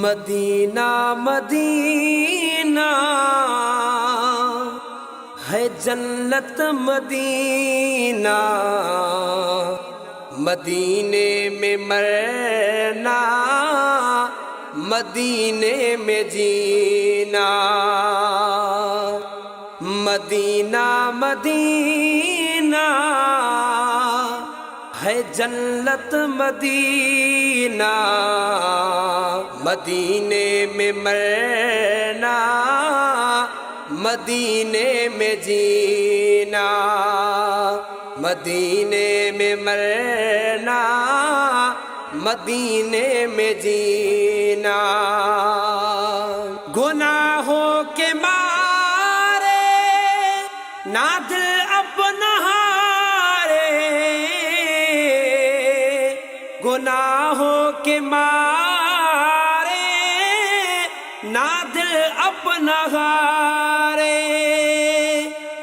مدینہ مدینہ ہے جنت مدینہ، مدینے میں مرنا مدینے میں جینا۔ مدینہ مدینہ ہے جنت مدینہ، مدینے میں مرنا مدینے میں جینا۔ مدینے میں مرنا مدینے میں جینا۔ گناہوں کے مارے نہ دل اپنا ہارے، گناہوں کے مارے نہ دل اپنا ہارے،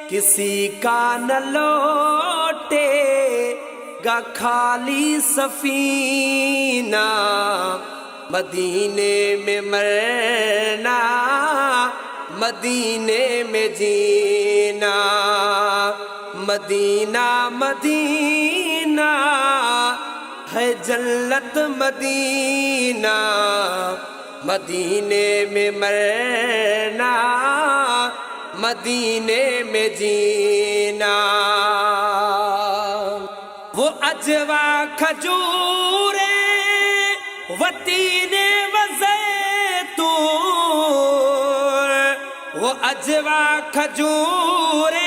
کسی کا نہ لوٹے گا خالی سفینہ۔ مدینے میں مرنا مدینے میں جینا۔ مدینہ مدینہ ہے جنت مدینہ، مدینے میں مرنا مدینے میں جینا۔ وہ اجوا کھجوریں وتین وزیتون، وہ اجوا کھجوریں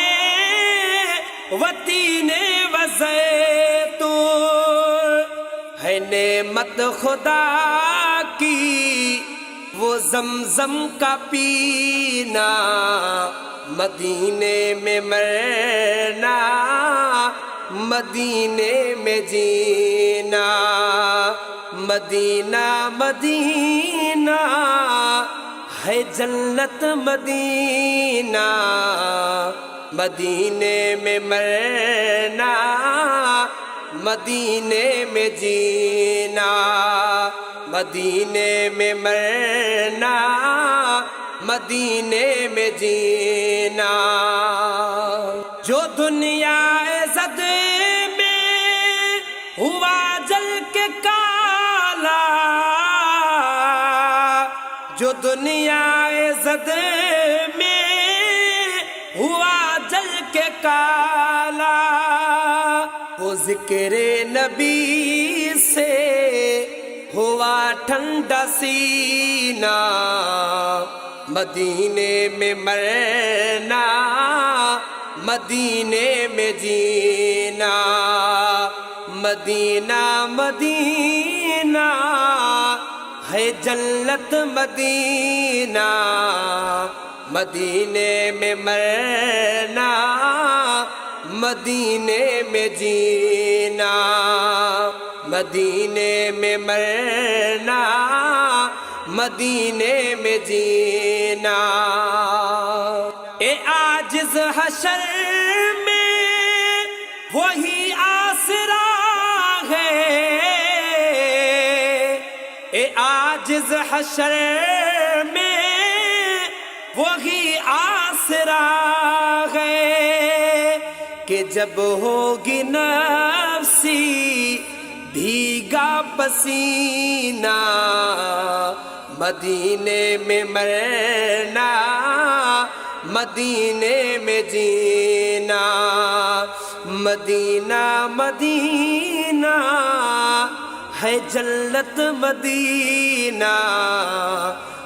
وتین وزیتون ہے نعمت خدا کی وہ زمزم کا پینا۔ مدینے میں مرنا مدینے میں جینا۔ مدینہ مدینہ ہے جنت مدینہ، مدینے میں مرنا مدینے میں جینا۔ مدینے میں مرنا مدینے میں جینا۔ جو دنیا زد میں ہوا جل کے کالا، جو دنیا زد میں ہوا جل کے کالا، وہ ذکر نبی سے ہوا ٹھنڈا سینہ۔ مدینے میں مرنا مدینے میں جینا۔ مدینہ مدینہ ہے جنت مدینہ، مدینے میں مرنا مدینے میں جینا۔ مدینے میں مرنا مدینے میں جینا۔ اے عاجز حشر میں وہی آسرا ہے، اے عاجز حشر میں وہی آسرا ہے، کہ جب ہوگی نفسی بھیگا پسینہ، مدینے میں مرنا مدینے میں جینا۔ مدینہ مدینہ ہے جنت مدینہ،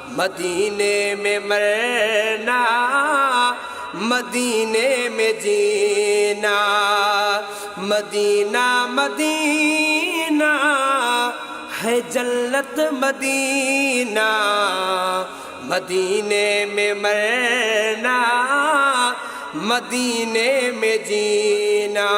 مدینے میں مرنا مدینے میں جینا۔ مدینہ مدینہ ہے جنت مدینہ، مدینے میں مرنا مدینے میں جینا۔